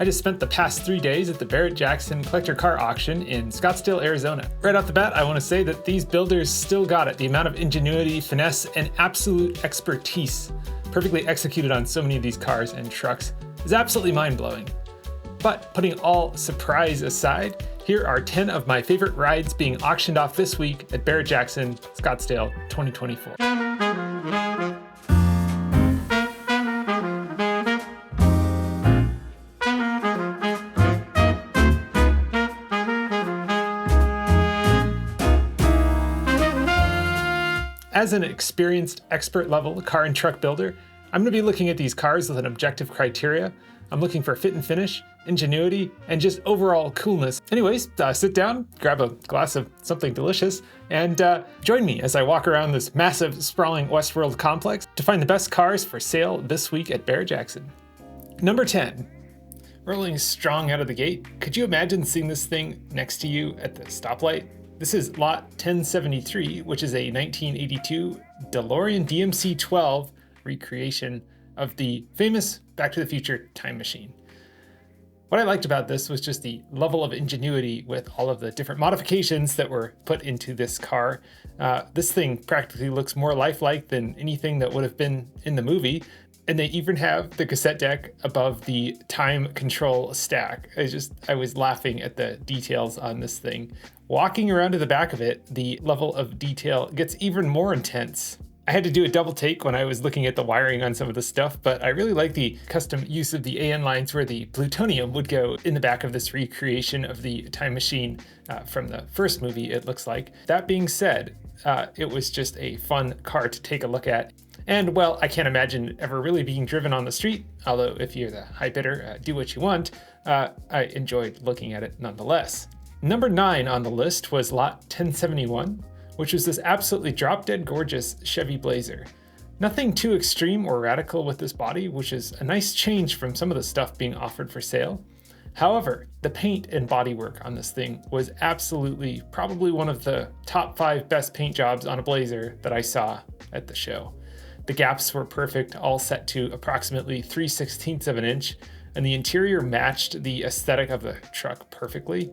I just spent the past 3 days at the Barrett-Jackson collector car auction in Scottsdale, Arizona. Right off the bat, I want to say that these builders still got it. The amount of ingenuity, finesse, and absolute expertise perfectly executed on so many of these cars and trucks is absolutely mind-blowing. But putting all surprise aside, here are 10 of my favorite rides being auctioned off this week at Barrett-Jackson, Scottsdale 2024. As an experienced expert-level car and truck builder, I'm going to be looking at these cars with an objective criteria. I'm looking for fit and finish, ingenuity, and just overall coolness. Anyways, sit down, grab a glass of something delicious, and join me as I walk around this massive, sprawling Westworld complex to find the best cars for sale this week at Barrett-Jackson. Number 10. Rolling strong out of the gate, could you imagine seeing this thing next to you at the stoplight? This is lot 1073, which is a 1982 DeLorean DMC-12 recreation of the famous Back to the Future time machine. What I liked about this was just the level of ingenuity with all of the different modifications that were put into this car. This thing practically looks more lifelike than anything that would have been in the movie. And they even have the cassette deck above the time control stack. I was laughing at the details on this thing. Walking around to the back of it, the level of detail gets even more intense. I had to do a double take when I was looking at the wiring on some of the stuff, but I really like the custom use of the AN lines where the plutonium would go in the back of this recreation of the time machine from the first movie, it looks like. That being said, it was just a fun car to take a look at. And well, I can't imagine ever really being driven on the street, although if you're the high bidder, do what you want. I enjoyed looking at it nonetheless. Number 9 on the list was lot 1071, which was this absolutely drop-dead gorgeous Chevy Blazer. Nothing too extreme or radical with this body, which is a nice change from some of the stuff being offered for sale. However, the paint and bodywork on this thing was absolutely probably one of the top 5 best paint jobs on a Blazer that I saw at the show. The gaps were perfect, all set to approximately 3/16 of an inch, and the interior matched the aesthetic of the truck perfectly.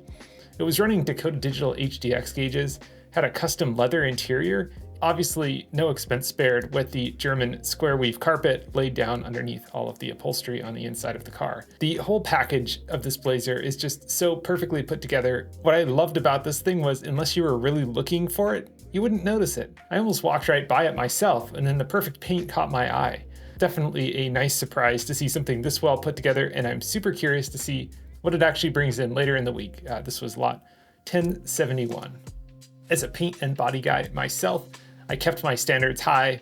It was running Dakota Digital HDX gauges, had a custom leather interior, obviously no expense spared with the German square weave carpet laid down underneath all of the upholstery on the inside of the car. The whole package of this Blazer is just so perfectly put together. What I loved about this thing was unless you were really looking for it, you wouldn't notice it. I almost walked right by it myself, and then the perfect paint caught my eye. Definitely a nice surprise to see something this well put together, and I'm super curious to see what it actually brings in later in the week. This was lot 1071. As a paint and body guy myself, I kept my standards high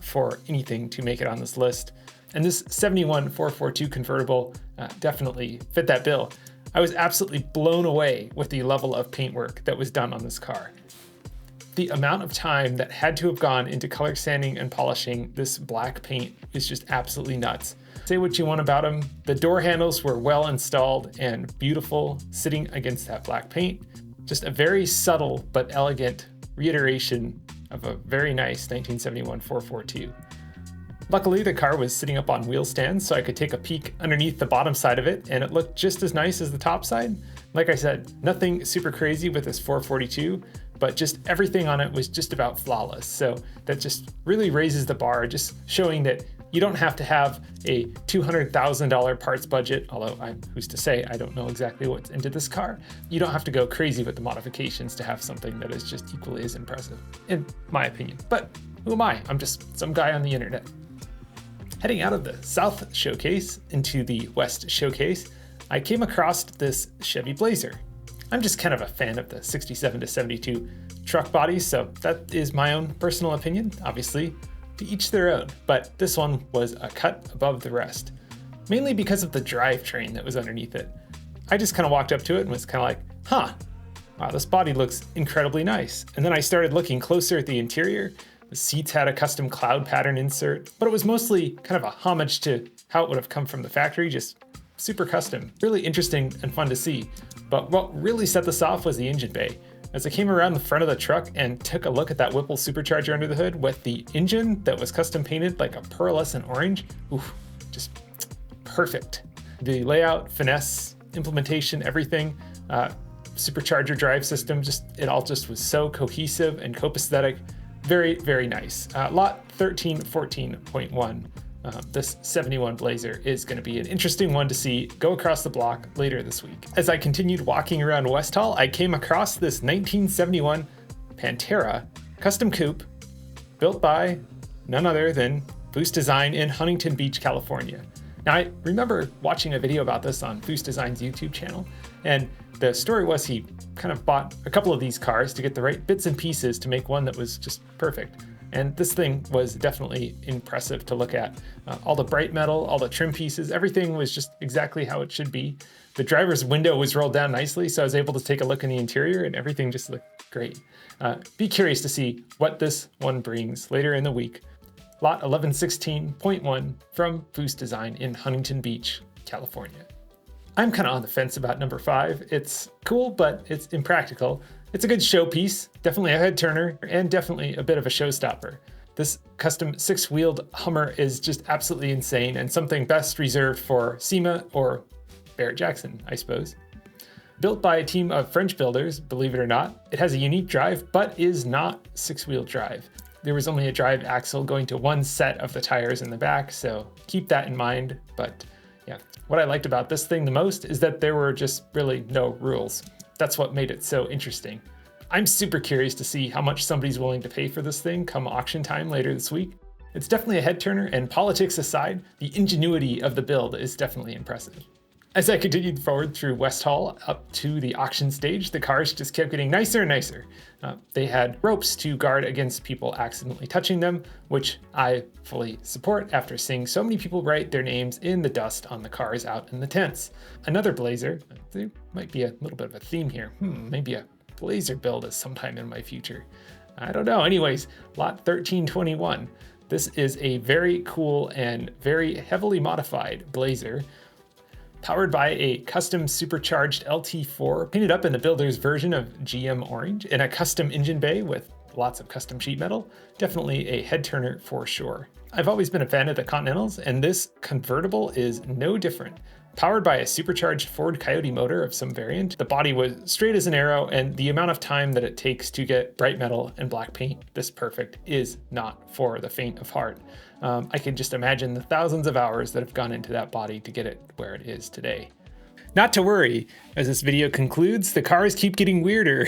for anything to make it on this list. And this 71 442 convertible definitely fit that bill. I was absolutely blown away with the level of paintwork that was done on this car. The amount of time that had to have gone into color sanding and polishing this black paint is just absolutely nuts. Say what you want about them, the door handles were well installed and beautiful sitting against that black paint. Just a very subtle but elegant reiteration of a very nice 1971 442. Luckily, the car was sitting up on wheel stands, so I could take a peek underneath the bottom side of it, and it looked just as nice as the top side. Like I said, nothing super crazy with this 442, but just everything on it was just about flawless. So that just really raises the bar, just showing that you don't have to have a $200,000 parts budget, although who's to say, I don't know exactly what's into this car. You don't have to go crazy with the modifications to have something that is just equally as impressive, in my opinion. But who am I? I'm just some guy on the internet. Heading out of the South Showcase into the West Showcase, I came across this Chevy Blazer. I'm just kind of a fan of the 67 to 72 truck bodies, so that is my own personal opinion, obviously. To each their own, but this one was a cut above the rest, mainly because of the drivetrain that was underneath it. I just kind of walked up to it and was kind of like, wow, this body looks incredibly nice. And then I started looking closer at the interior. The seats had a custom cloud pattern insert, but it was mostly kind of a homage to how it would have come from the factory, just super custom. Really interesting and fun to see. But what really set this off was the engine bay. As I came around the front of the truck and took a look at that Whipple supercharger under the hood with the engine that was custom painted like a pearlescent orange, just perfect. The layout, finesse, implementation, everything, supercharger drive system, it all just was so cohesive and copacetic. Very, very nice. Lot 1314.1. This 71 Blazer is going to be an interesting one to see go across the block later this week. As I continued walking around West Hall, I came across this 1971 Pantera custom coupe built by none other than Foose Design in Huntington Beach, California. Now, I remember watching a video about this on Foose Design's YouTube channel, and the story was he kind of bought a couple of these cars to get the right bits and pieces to make one that was just perfect. And this thing was definitely impressive to look at. All the bright metal, all the trim pieces, everything was just exactly how it should be. The driver's window was rolled down nicely, so I was able to take a look in the interior and everything just looked great. Be curious to see what this one brings later in the week. Lot 1116.1 from Foose Design in Huntington Beach, California. I'm kind of on the fence about number 5. It's cool, but it's impractical. It's a good showpiece, definitely a head turner, and definitely a bit of a showstopper. This custom 6-wheeled Hummer is just absolutely insane and something best reserved for SEMA or Barrett-Jackson, I suppose. Built by a team of French builders, believe it or not, it has a unique drive, but is not 6-wheel drive. There was only a drive axle going to one set of the tires in the back, so keep that in mind. But yeah, what I liked about this thing the most is that there were just really no rules. That's what made it so interesting. I'm super curious to see how much somebody's willing to pay for this thing come auction time later this week. It's definitely a head turner, and politics aside, the ingenuity of the build is definitely impressive. As I continued forward through West Hall up to the auction stage, the cars just kept getting nicer and nicer. They had ropes to guard against people accidentally touching them, which I fully support after seeing so many people write their names in the dust on the cars out in the tents. Another Blazer, there might be a little bit of a theme here. Maybe a Blazer build is sometime in my future. I don't know. Anyways, lot 1321. This is a very cool and very heavily modified Blazer, powered by a custom supercharged LT4, painted up in the builder's version of GM Orange, in a custom engine bay with lots of custom sheet metal. Definitely a head turner for sure. I've always been a fan of the Continentals, and this convertible is no different. Powered by a supercharged Ford Coyote motor of some variant, the body was straight as an arrow, and the amount of time that it takes to get bright metal and black paint this perfect is not for the faint of heart. I can just imagine the thousands of hours that have gone into that body to get it where it is today. Not to worry, as this video concludes, the cars keep getting weirder.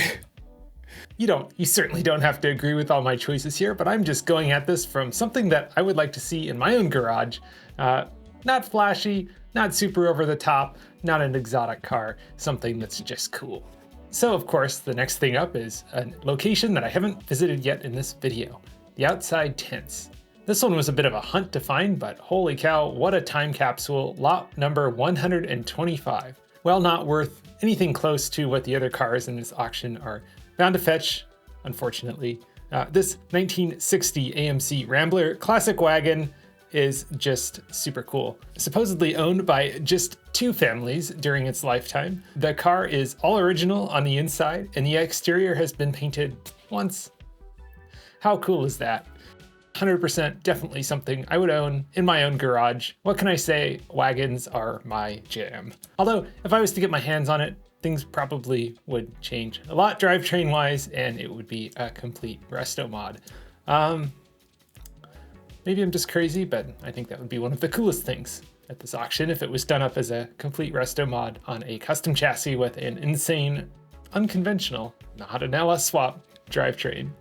You certainly don't have to agree with all my choices here, but I'm just going at this from something that I would like to see in my own garage. Not flashy, not super over the top, not an exotic car, something that's just cool. So of course, the next thing up is a location that I haven't visited yet in this video, the outside tents. This one was a bit of a hunt to find, but holy cow, what a time capsule, lot number 125. Well, not worth anything close to what the other cars in this auction are bound to fetch, unfortunately. This 1960 AMC Rambler classic wagon is just super cool. Supposedly owned by just 2 families during its lifetime. The car is all original on the inside, and the exterior has been painted once. How cool is that? 100% definitely something I would own in my own garage. What can I say? Wagons are my jam. Although, if I was to get my hands on it, things probably would change a lot drivetrain wise, and it would be a complete resto mod. Maybe I'm just crazy, but I think that would be one of the coolest things at this auction if it was done up as a complete resto mod on a custom chassis with an insane, unconventional, not an LS swap drivetrain.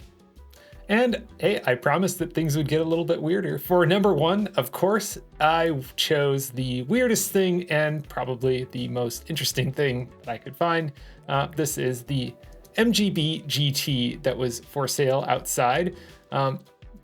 And hey, I promised that things would get a little bit weirder. For number 1, of course, I chose the weirdest thing and probably the most interesting thing that I could find. This is the MGB GT that was for sale outside,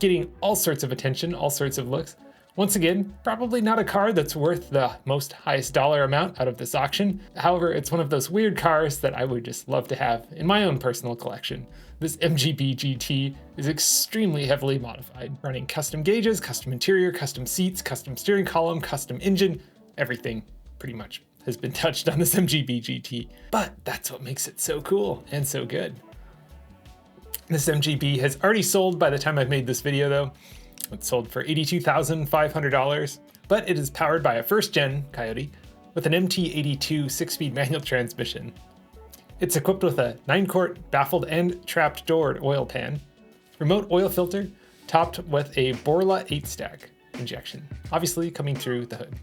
getting all sorts of attention, all sorts of looks. Once again, probably not a car that's worth the most highest dollar amount out of this auction. However, it's one of those weird cars that I would just love to have in my own personal collection. This MGB GT is extremely heavily modified, running custom gauges, custom interior, custom seats, custom steering column, custom engine. Everything pretty much has been touched on this MGB GT, but that's what makes it so cool and so good. This MGB has already sold by the time I've made this video though. It sold for $82,500, but it is powered by a first-gen Coyote, with an MT82 6-speed manual transmission. It's equipped with a 9-quart baffled and trapped door oil pan, remote oil filter, topped with a Borla 8-stack injection, obviously coming through the hood.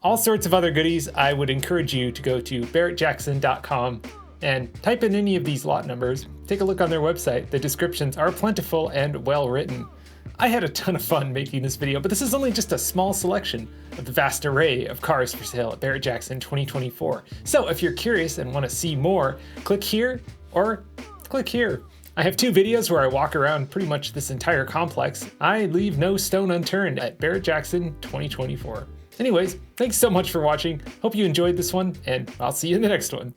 All sorts of other goodies. I would encourage you to go to Barrett-Jackson.com and type in any of these lot numbers. Take a look on their website. The descriptions are plentiful and well written. I had a ton of fun making this video, but this is only just a small selection of the vast array of cars for sale at Barrett-Jackson 2024. So if you're curious and want to see more, click here or click here. I have 2 videos where I walk around pretty much this entire complex. I leave no stone unturned at Barrett-Jackson 2024. Anyways, thanks so much for watching. Hope you enjoyed this one, and I'll see you in the next one.